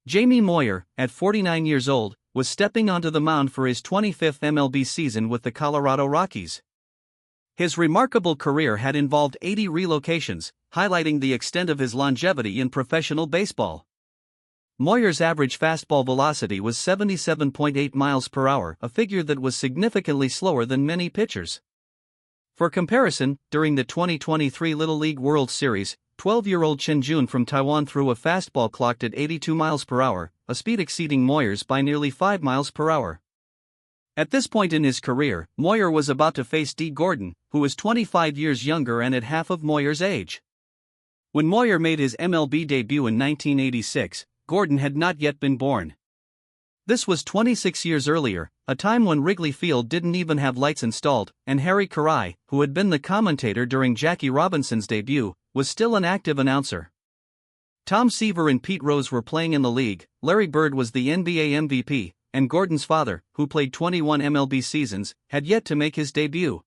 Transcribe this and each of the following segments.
Jamie Moyer, at 49 years old, was stepping onto the mound for his 25th MLB season with the Colorado Rockies. His remarkable career had involved 80 relocations, highlighting the extent of his longevity in professional baseball. Moyer's average fastball velocity was 77.8 miles per hour, a figure that was significantly slower than many pitchers. For comparison, during the 2023 Little League World Series, 12-year-old Chen Jun from Taiwan threw a fastball clocked at 82 miles per hour, a speed exceeding Moyer's by nearly 5 miles per hour. At this point in his career, Moyer was about to face Dee Gordon, who was 25 years younger and at half of Moyer's age. When Moyer made his MLB debut in 1986, Gordon had not yet been born. This was 26 years earlier, a time when Wrigley Field didn't even have lights installed, and Harry Caray, who had been the commentator during Jackie Robinson's debut, was still an active announcer. Tom Seaver and Pete Rose were playing in the league, Larry Bird was the NBA MVP, and Gordon's father, who played 21 MLB seasons, had yet to make his debut.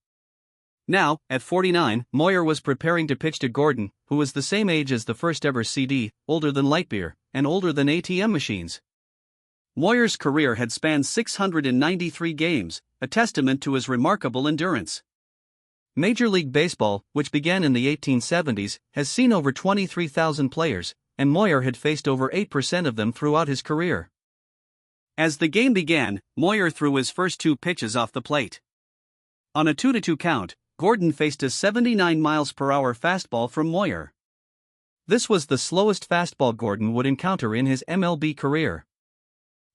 Now, at 49, Moyer was preparing to pitch to Gordon, who was the same age as the first ever CD, older than light beer, and older than ATM machines. Moyer's career had spanned 693 games, a testament to his remarkable endurance. Major League Baseball, which began in the 1870s, has seen over 23,000 players, and Moyer had faced over 8% of them throughout his career. As the game began, Moyer threw his first two pitches off the plate. On a 2-2 count, Gordon faced a 79 miles per hour fastball from Moyer. This was the slowest fastball Gordon would encounter in his MLB career.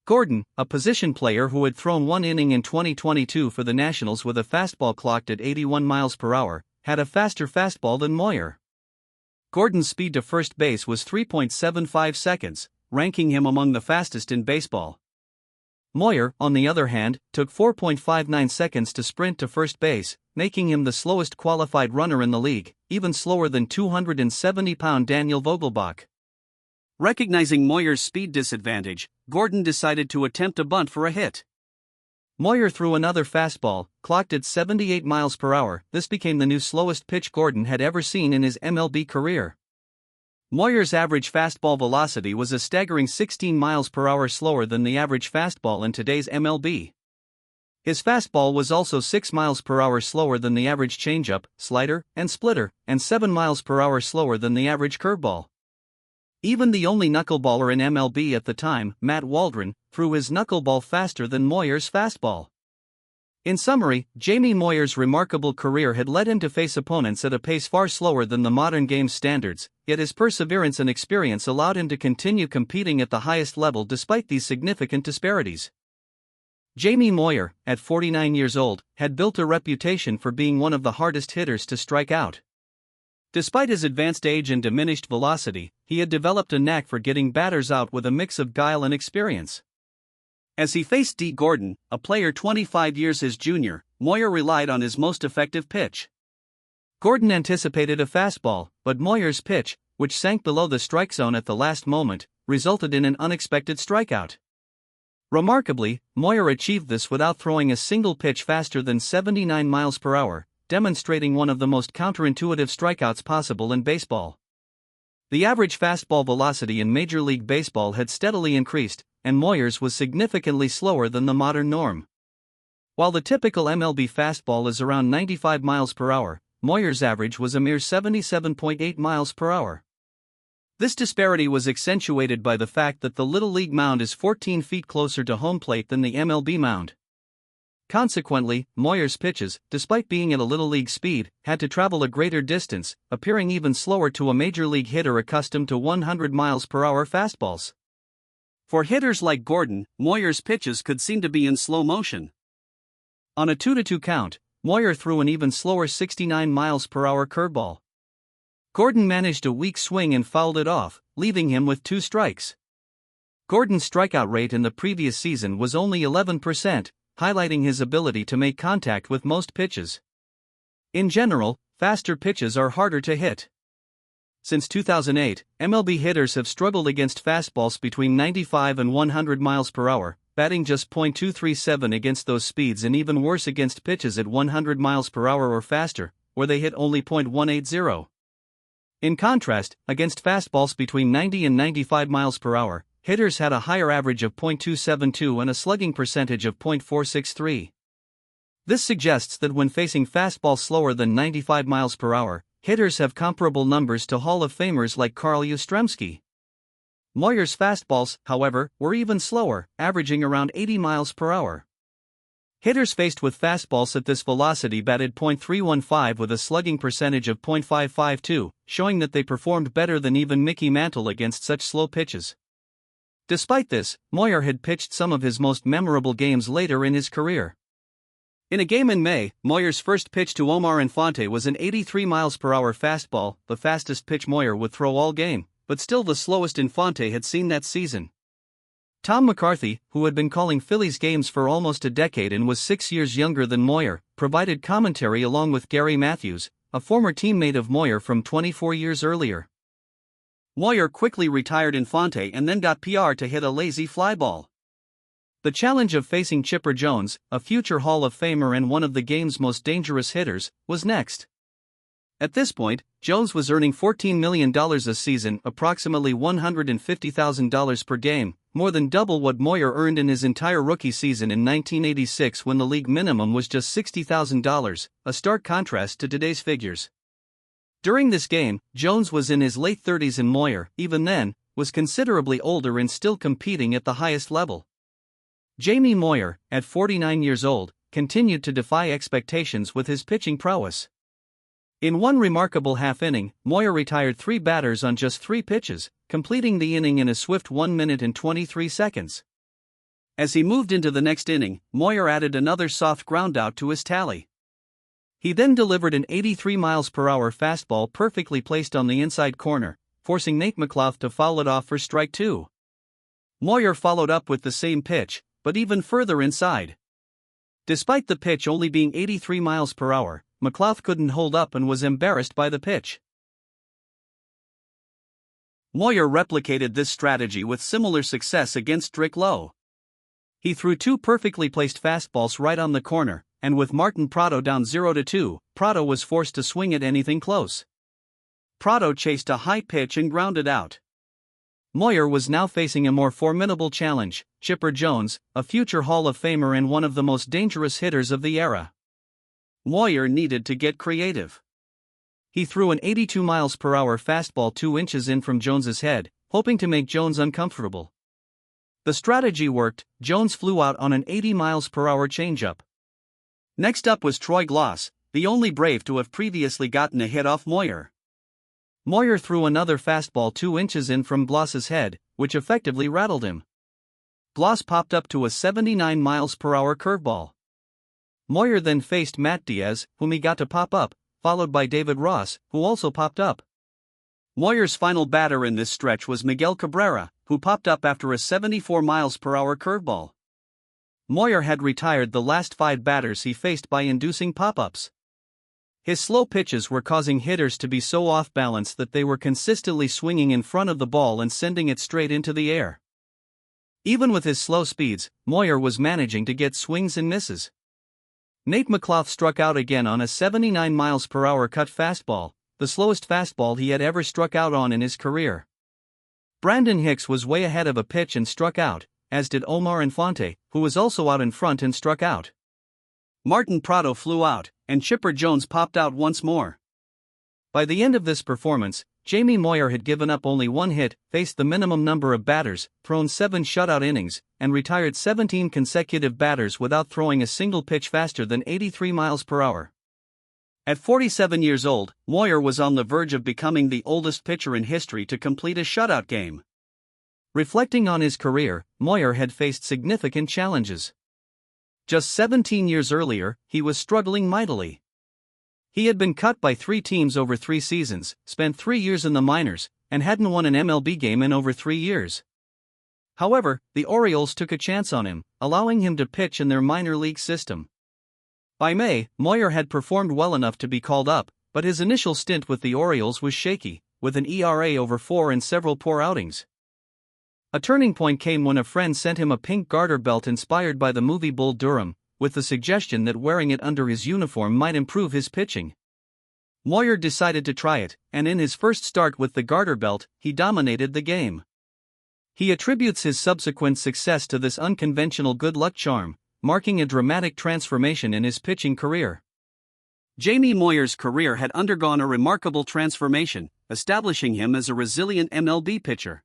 Gordon, a position player who had thrown one inning in 2022 for the Nationals with a fastball clocked at 81 miles per hour, had a faster fastball than Moyer. Gordon's speed to first base was 3.75 seconds, ranking him among the fastest in baseball. Moyer, on the other hand, took 4.59 seconds to sprint to first base, making him the slowest qualified runner in the league, even slower than 270-pound Daniel Vogelbach. Recognizing Moyer's speed disadvantage, Gordon decided to attempt a bunt for a hit. Moyer threw another fastball, clocked at 78 miles per hour. This became the new slowest pitch Gordon had ever seen in his MLB career. Moyer's average fastball velocity was a staggering 16 miles per hour slower than the average fastball in today's MLB. His fastball was also 6 miles per hour slower than the average changeup, slider, and splitter, and 7 miles per hour slower than the average curveball. Even the only knuckleballer in MLB at the time, Matt Waldron, threw his knuckleball faster than Moyer's fastball. In summary, Jamie Moyer's remarkable career had led him to face opponents at a pace far slower than the modern game's standards, yet his perseverance and experience allowed him to continue competing at the highest level despite these significant disparities. Jamie Moyer, at 49 years old, had built a reputation for being one of the hardest hitters to strike out. Despite his advanced age and diminished velocity, he had developed a knack for getting batters out with a mix of guile and experience. As he faced Dee Gordon, a player 25 years his junior, Moyer relied on his most effective pitch. Gordon anticipated a fastball, but Moyer's pitch, which sank below the strike zone at the last moment, resulted in an unexpected strikeout. Remarkably, Moyer achieved this without throwing a single pitch faster than 79 miles per hour, demonstrating one of the most counterintuitive strikeouts possible in baseball. The average fastball velocity in Major League Baseball had steadily increased, and Moyer's was significantly slower than the modern norm. While the typical MLB fastball is around 95 miles per hour, Moyer's average was a mere 77.8 miles per hour. This disparity was accentuated by the fact that the Little League mound is 14 feet closer to home plate than the MLB mound. Consequently, Moyer's pitches, despite being at a Little League speed, had to travel a greater distance, appearing even slower to a Major League hitter accustomed to 100 miles per hour fastballs. For hitters like Gordon, Moyer's pitches could seem to be in slow motion. On a 2-2 count, Moyer threw an even slower 69 miles per hour curveball. Gordon managed a weak swing and fouled it off, leaving him with 2 strikes. Gordon's strikeout rate in the previous season was only 11%, highlighting his ability to make contact with most pitches. In general, faster pitches are harder to hit. Since 2008, MLB hitters have struggled against fastballs between 95 and 100 miles per hour, batting just .237 against those speeds and even worse against pitches at 100 miles per hour or faster, where they hit only .180. In contrast, against fastballs between 90 and 95 miles per hour, hitters had a higher average of .272 and a slugging percentage of .463. This suggests that when facing fastballs slower than 95 miles per hour, hitters have comparable numbers to Hall of Famers like Carl Yastrzemski. Moyer's fastballs, however, were even slower, averaging around 80 miles per hour. Hitters faced with fastballs at this velocity batted .315 with a slugging percentage of .552, showing that they performed better than even Mickey Mantle against such slow pitches. Despite this, Moyer had pitched some of his most memorable games later in his career. In a game in May, Moyer's first pitch to Omar Infante was an 83 miles per hour fastball, the fastest pitch Moyer would throw all game, but still the slowest Infante had seen that season. Tom McCarthy, who had been calling Phillies games for almost a decade and was 6 years younger than Moyer, provided commentary along with Gary Matthews, a former teammate of Moyer from 24 years earlier. Moyer quickly retired Infante and then got PR to hit a lazy fly ball. The challenge of facing Chipper Jones, a future Hall of Famer and one of the game's most dangerous hitters, was next. At this point, Jones was earning $14 million a season, approximately $150,000 per game, more than double what Moyer earned in his entire rookie season in 1986 when the league minimum was just $60,000, a stark contrast to today's figures. During this game, Jones was in his late 30s and Moyer, even then, was considerably older and still competing at the highest level. Jamie Moyer, at 49 years old, continued to defy expectations with his pitching prowess. In one remarkable half-inning, Moyer retired 3 batters on just 3 pitches, completing the inning in a swift 1 minute and 23 seconds. As he moved into the next inning, Moyer added another soft groundout to his tally. He then delivered an 83 miles per hour fastball perfectly placed on the inside corner, forcing Nate McLouth to foul it off for strike 2. Moyer followed up with the same pitch, but even further inside. Despite the pitch only being 83 miles per hour, McLouth couldn't hold up and was embarrassed by the pitch. Moyer replicated this strategy with similar success against Rick Lowe. He threw 2 perfectly placed fastballs right on the corner, and with Martin Prado down 0-2, Prado was forced to swing at anything close. Prado chased a high pitch and grounded out. Moyer was now facing a more formidable challenge, Chipper Jones, a future Hall of Famer and one of the most dangerous hitters of the era. Moyer needed to get creative. He threw an 82 miles per hour fastball 2 inches in from Jones's head, hoping to make Jones uncomfortable. The strategy worked. Jones flew out on an 80 miles per hour changeup. Next up was Troy Glaus, the only Brave to have previously gotten a hit off Moyer. Moyer threw another fastball 2 inches in from Glaus's head, which effectively rattled him. Glaus popped up to a 79 miles per hour curveball. Moyer then faced Matt Diaz, whom he got to pop up, followed by David Ross, who also popped up. Moyer's final batter in this stretch was Miguel Cabrera, who popped up after a 74 miles per hour curveball. Moyer had retired the last 5 batters he faced by inducing pop-ups. His slow pitches were causing hitters to be so off balance that they were consistently swinging in front of the ball and sending it straight into the air. Even with his slow speeds, Moyer was managing to get swings and misses. Nate McLouth struck out again on a 79 miles per hour cut fastball, the slowest fastball he had ever struck out on in his career. Brandon Hicks was way ahead of a pitch and struck out, as did Omar Infante, who was also out in front and struck out. Martin Prado flew out, and Chipper Jones popped out once more. By the end of this performance, Jamie Moyer had given up only 1 hit, faced the minimum number of batters, thrown 7 shutout innings, and retired 17 consecutive batters without throwing a single pitch faster than 83 miles per hour. At 47 years old, Moyer was on the verge of becoming the oldest pitcher in history to complete a shutout game. Reflecting on his career, Moyer had faced significant challenges. Just 17 years earlier, he was struggling mightily. He had been cut by 3 teams over 3 seasons, spent 3 years in the minors, and hadn't won an MLB game in over 3 years. However, the Orioles took a chance on him, allowing him to pitch in their minor league system. By May, Moyer had performed well enough to be called up, but his initial stint with the Orioles was shaky, with an ERA over 4 and several poor outings. A turning point came when a friend sent him a pink garter belt inspired by the movie Bull Durham, with the suggestion that wearing it under his uniform might improve his pitching. Moyer decided to try it, and in his first start with the garter belt, he dominated the game. He attributes his subsequent success to this unconventional good luck charm, marking a dramatic transformation in his pitching career. Jamie Moyer's career had undergone a remarkable transformation, establishing him as a resilient MLB pitcher.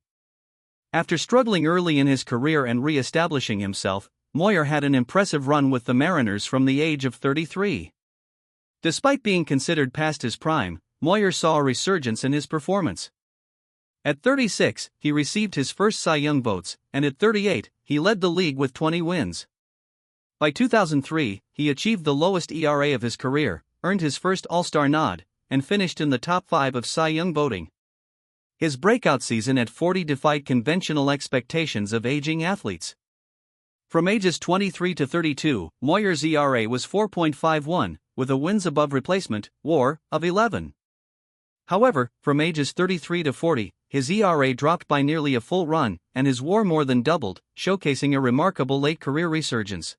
After struggling early in his career and re-establishing himself, Moyer had an impressive run with the Mariners from the age of 33. Despite being considered past his prime, Moyer saw a resurgence in his performance. At 36, he received his first Cy Young votes, and at 38, he led the league with 20 wins. By 2003, he achieved the lowest ERA of his career, earned his first All-Star nod, and finished in the top 5 of Cy Young voting. His breakout season at 40 defied conventional expectations of aging athletes. From ages 23 to 32, Moyer's ERA was 4.51, with a wins above replacement (WAR) of 11. However, from ages 33 to 40, his ERA dropped by nearly a full run, and his WAR more than doubled, showcasing a remarkable late career resurgence.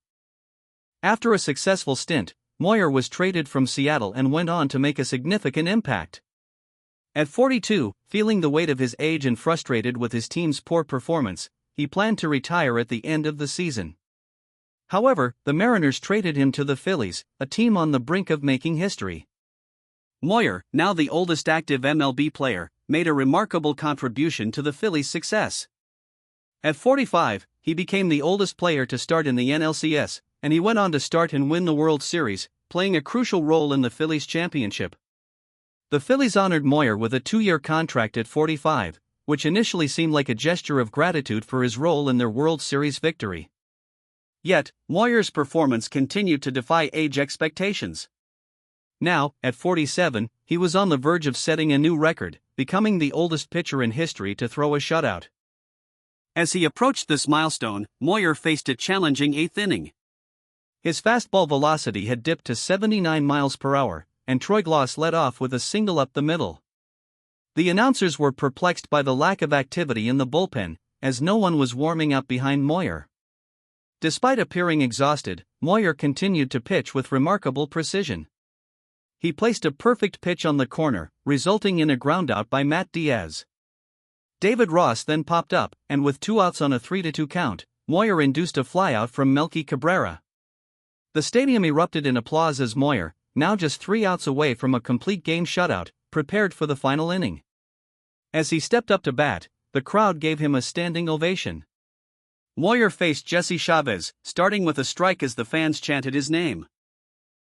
After a successful stint, Moyer was traded from Seattle and went on to make a significant impact. At 42, feeling the weight of his age and frustrated with his team's poor performance, he planned to retire at the end of the season. However, the Mariners traded him to the Phillies, a team on the brink of making history. Moyer, now the oldest active MLB player, made a remarkable contribution to the Phillies' success. At 45, he became the oldest player to start in the NLCS, and he went on to start and win the World Series, playing a crucial role in the Phillies' championship. The Phillies honored Moyer with a 2-year contract at 45, which initially seemed like a gesture of gratitude for his role in their World Series victory. Yet, Moyer's performance continued to defy age expectations. Now, at 47, he was on the verge of setting a new record, becoming the oldest pitcher in history to throw a shutout. As he approached this milestone, Moyer faced a challenging 8th inning. His fastball velocity had dipped to 79 miles per hour, and Troy Glaus led off with a single up the middle. The announcers were perplexed by the lack of activity in the bullpen, as no one was warming up behind Moyer. Despite appearing exhausted, Moyer continued to pitch with remarkable precision. He placed a perfect pitch on the corner, resulting in a groundout by Matt Diaz. David Ross then popped up, and with 2 outs on a 3-2 count, Moyer induced a flyout from Melky Cabrera. The stadium erupted in applause as Moyer, now just 3 outs away from a complete game shutout, prepared for the final inning. As he stepped up to bat, the crowd gave him a standing ovation. Moyer faced Jesse Chavez, starting with a strike as the fans chanted his name.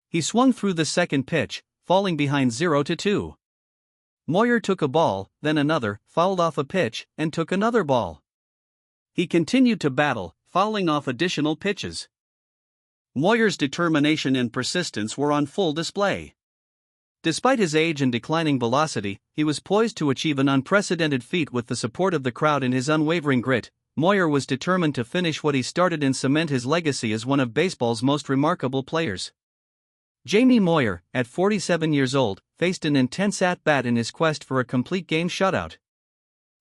He swung through the second pitch, falling behind 0-2. Moyer took a ball, then another, fouled off a pitch, and took another ball. He continued to battle, fouling off additional pitches. Moyer's determination and persistence were on full display. Despite his age and declining velocity, he was poised to achieve an unprecedented feat with the support of the crowd and his unwavering grit. Moyer was determined to finish what he started and cement his legacy as one of baseball's most remarkable players. Jamie Moyer, at 47 years old, faced an intense at-bat in his quest for a complete game shutout.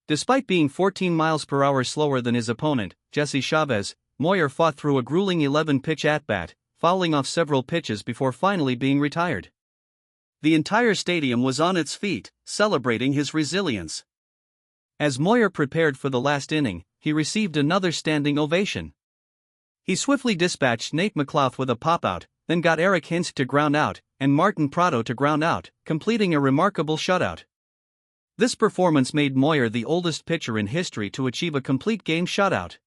Despite being 14 miles per hour slower than his opponent, Jesse Chavez, Moyer fought through a grueling 11-pitch at-bat, fouling off several pitches before finally being retired. The entire stadium was on its feet, celebrating his resilience. As Moyer prepared for the last inning, he received another standing ovation. He swiftly dispatched Nate McLouth with a pop-out, then got Eric Hinsk to ground out, and Martin Prado to ground out, completing a remarkable shutout. This performance made Moyer the oldest pitcher in history to achieve a complete game shutout.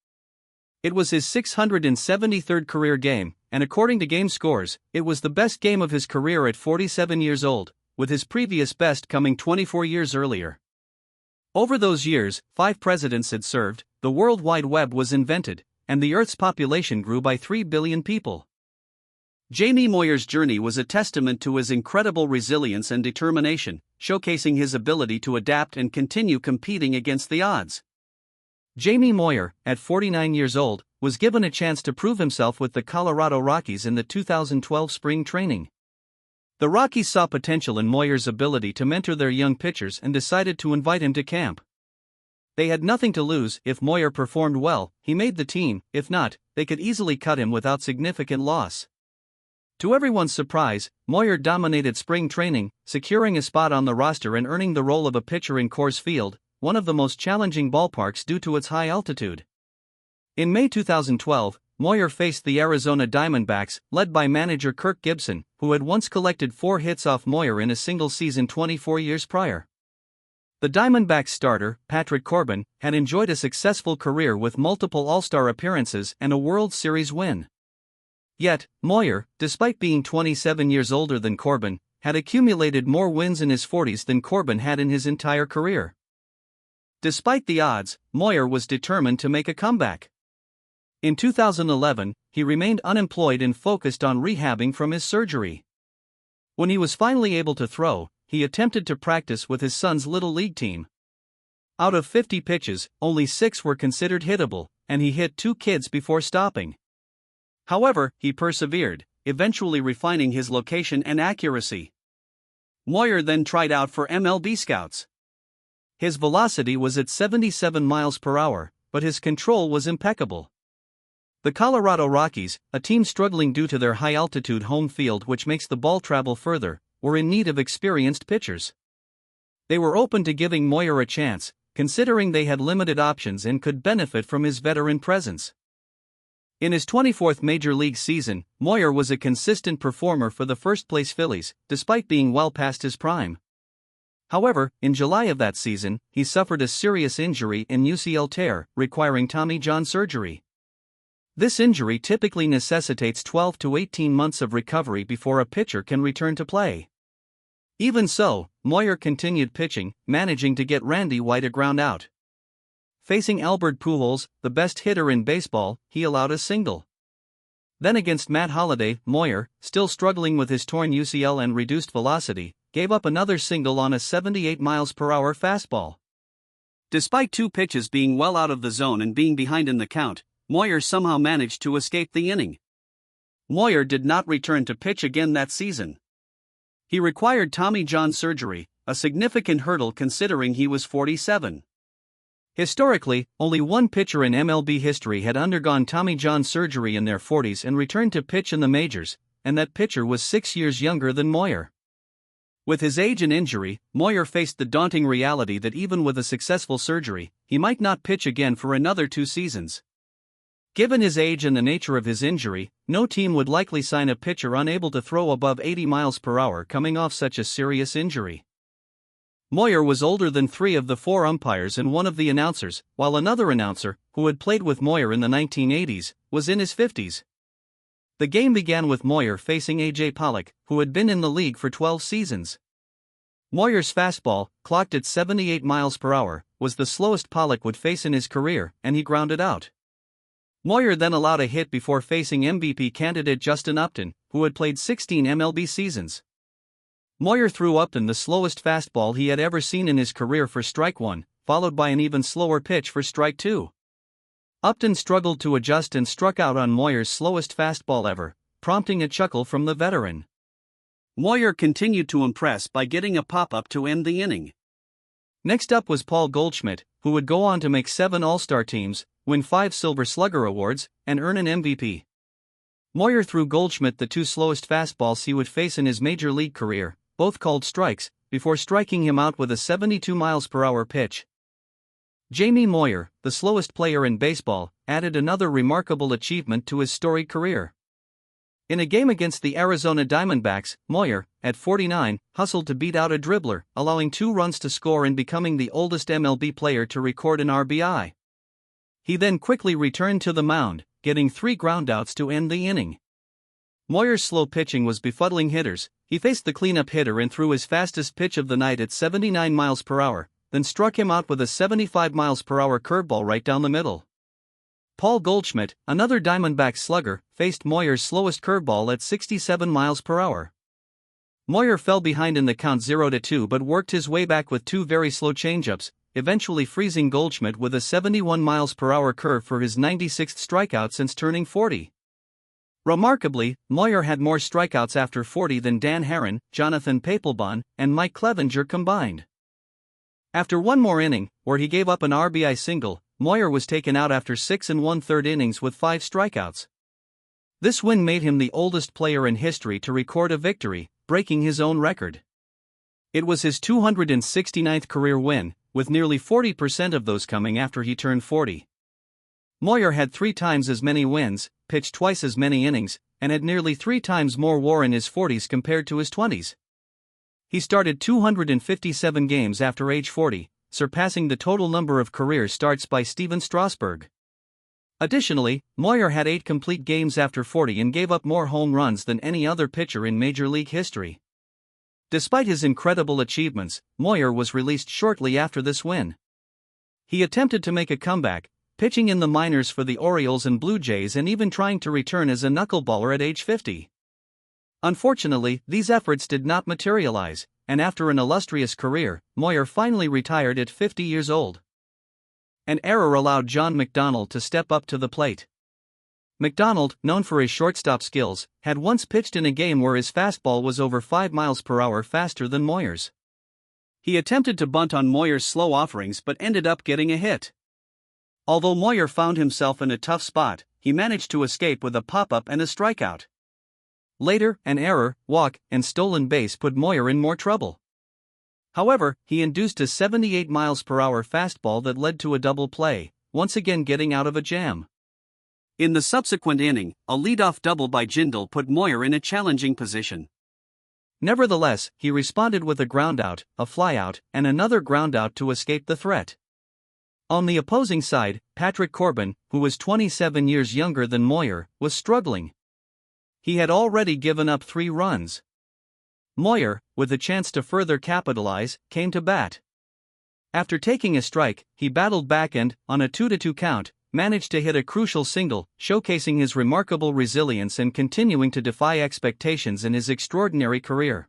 It was his 673rd career game, and according to Game Scores, it was the best game of his career at 47 years old, with his previous best coming 24 years earlier. Over those years, 5 presidents had served, the World Wide Web was invented, and the Earth's population grew by 3 billion people. Jamie Moyer's journey was a testament to his incredible resilience and determination, showcasing his ability to adapt and continue competing against the odds. Jamie Moyer, at 49 years old, was given a chance to prove himself with the Colorado Rockies in the 2012 spring training. The Rockies saw potential in Moyer's ability to mentor their young pitchers and decided to invite him to camp. They had nothing to lose. If Moyer performed well, he made the team; if not, they could easily cut him without significant loss. To everyone's surprise, Moyer dominated spring training, securing a spot on the roster and earning the role of a pitcher in Coors Field, one of the most challenging ballparks due to its high altitude. In May 2012, Moyer faced the Arizona Diamondbacks, led by manager Kirk Gibson, who had once collected 4 hits off Moyer in a single season 24 years prior. The Diamondbacks starter, Patrick Corbin, had enjoyed a successful career with multiple All-Star appearances and a World Series win. Yet, Moyer, despite being 27 years older than Corbin, had accumulated more wins in his 40s than Corbin had in his entire career. Despite the odds, Moyer was determined to make a comeback. In 2011, he remained unemployed and focused on rehabbing from his surgery. When he was finally able to throw, he attempted to practice with his son's Little League team. Out of 50 pitches, only 6 were considered hittable, and he hit 2 kids before stopping. However, he persevered, eventually refining his location and accuracy. Moyer then tried out for MLB scouts. His velocity was at 77 miles per hour, but his control was impeccable. The Colorado Rockies, a team struggling due to their high-altitude home field which makes the ball travel further, were in need of experienced pitchers. They were open to giving Moyer a chance, considering they had limited options and could benefit from his veteran presence. In his 24th Major League season, Moyer was a consistent performer for the first-place Phillies, despite being well past his prime. However, in July of that season, he suffered a serious injury in UCL tear, requiring Tommy John surgery. This injury typically necessitates 12 to 18 months of recovery before a pitcher can return to play. Even so, Moyer continued pitching, managing to get Randy White a ground out. Facing Albert Pujols, the best hitter in baseball, he allowed a single. Then against Matt Holliday, Moyer, still struggling with his torn UCL and reduced velocity, gave up another single on a 78 miles per hour fastball. Despite 2 pitches being well out of the zone and being behind in the count, Moyer somehow managed to escape the inning. Moyer did not return to pitch again that season. He required Tommy John surgery, a significant hurdle considering he was 47. Historically, only one pitcher in MLB history had undergone Tommy John surgery in their 40s and returned to pitch in the majors, and that pitcher was 6 years younger than Moyer. With his age and injury, Moyer faced the daunting reality that even with a successful surgery, he might not pitch again for another 2 seasons. Given his age and the nature of his injury, no team would likely sign a pitcher unable to throw above 80 miles per hour coming off such a serious injury. Moyer was older than 3 of the 4 umpires and one of the announcers, while another announcer, who had played with Moyer in the 1980s, was in his 50s. The game began with Moyer facing A.J. Pollock, who had been in the league for 12 seasons. Moyer's fastball, clocked at 78 miles per hour, was the slowest Pollock would face in his career, and he grounded out. Moyer then allowed a hit before facing MVP candidate Justin Upton, who had played 16 MLB seasons. Moyer threw Upton the slowest fastball he had ever seen in his career for strike 1, followed by an even slower pitch for strike 2. Upton struggled to adjust and struck out on Moyer's slowest fastball ever, prompting a chuckle from the veteran. Moyer continued to impress by getting a pop-up to end the inning. Next up was Paul Goldschmidt, who would go on to make 7 All-Star teams, win 5 Silver Slugger awards, and earn an MVP. Moyer threw Goldschmidt the 2 slowest fastballs he would face in his major league career, both called strikes, before striking him out with a 72 miles per hour pitch. Jamie Moyer, the slowest player in baseball, added another remarkable achievement to his storied career. In a game against the Arizona Diamondbacks, Moyer, at 49, hustled to beat out a dribbler, allowing 2 runs to score and becoming the oldest MLB player to record an RBI. He then quickly returned to the mound, getting 3 groundouts to end the inning. Moyer's slow pitching was befuddling hitters. He faced the cleanup hitter and threw his fastest pitch of the night at 79 miles per hour, then struck him out with a 75 miles per hour curveball right down the middle. Paul Goldschmidt, another Diamondback slugger, faced Moyer's slowest curveball at 67 miles per hour. Moyer fell behind in the count 0-2 but worked his way back with 2 very slow changeups, eventually freezing Goldschmidt with a 71 miles per hour curve for his 96th strikeout since turning 40. Remarkably, Moyer had more strikeouts after 40 than Dan Herron, Jonathan Papelbon, and Mike Clevenger combined. After one more inning, where he gave up an RBI single, Moyer was taken out after 6 1/3 innings with 5 strikeouts. This win made him the oldest player in history to record a victory, breaking his own record. It was his 269th career win, with nearly 40% of those coming after he turned 40. Moyer had 3 times as many wins, pitched twice as many innings, and had nearly 3 times more WAR in his 40s compared to his 20s. He started 257 games after age 40, surpassing the total number of career starts by Steven Strasburg. Additionally, Moyer had 8 complete games after 40 and gave up more home runs than any other pitcher in Major League history. Despite his incredible achievements, Moyer was released shortly after this win. He attempted to make a comeback, pitching in the minors for the Orioles and Blue Jays and even trying to return as a knuckleballer at age 50. Unfortunately, these efforts did not materialize, and after an illustrious career, Moyer finally retired at 50 years old. An error allowed John McDonald to step up to the plate. McDonald, known for his shortstop skills, had once pitched in a game where his fastball was over 5 miles per hour faster than Moyer's. He attempted to bunt on Moyer's slow offerings but ended up getting a hit. Although Moyer found himself in a tough spot, he managed to escape with a pop-up and a strikeout. Later, an error, walk, and stolen base put Moyer in more trouble. However, he induced a 78 miles per hour fastball that led to a double play, once again getting out of a jam. In the subsequent inning, a leadoff double by Jindal put Moyer in a challenging position. Nevertheless, he responded with a groundout, a flyout, and another groundout to escape the threat. On the opposing side, Patrick Corbin, who was 27 years younger than Moyer, was struggling. He had already given up 3 runs. Moyer, with a chance to further capitalize, came to bat. After taking a strike, he battled back and, on a 2-2 count, managed to hit a crucial single, showcasing his remarkable resilience and continuing to defy expectations in his extraordinary career.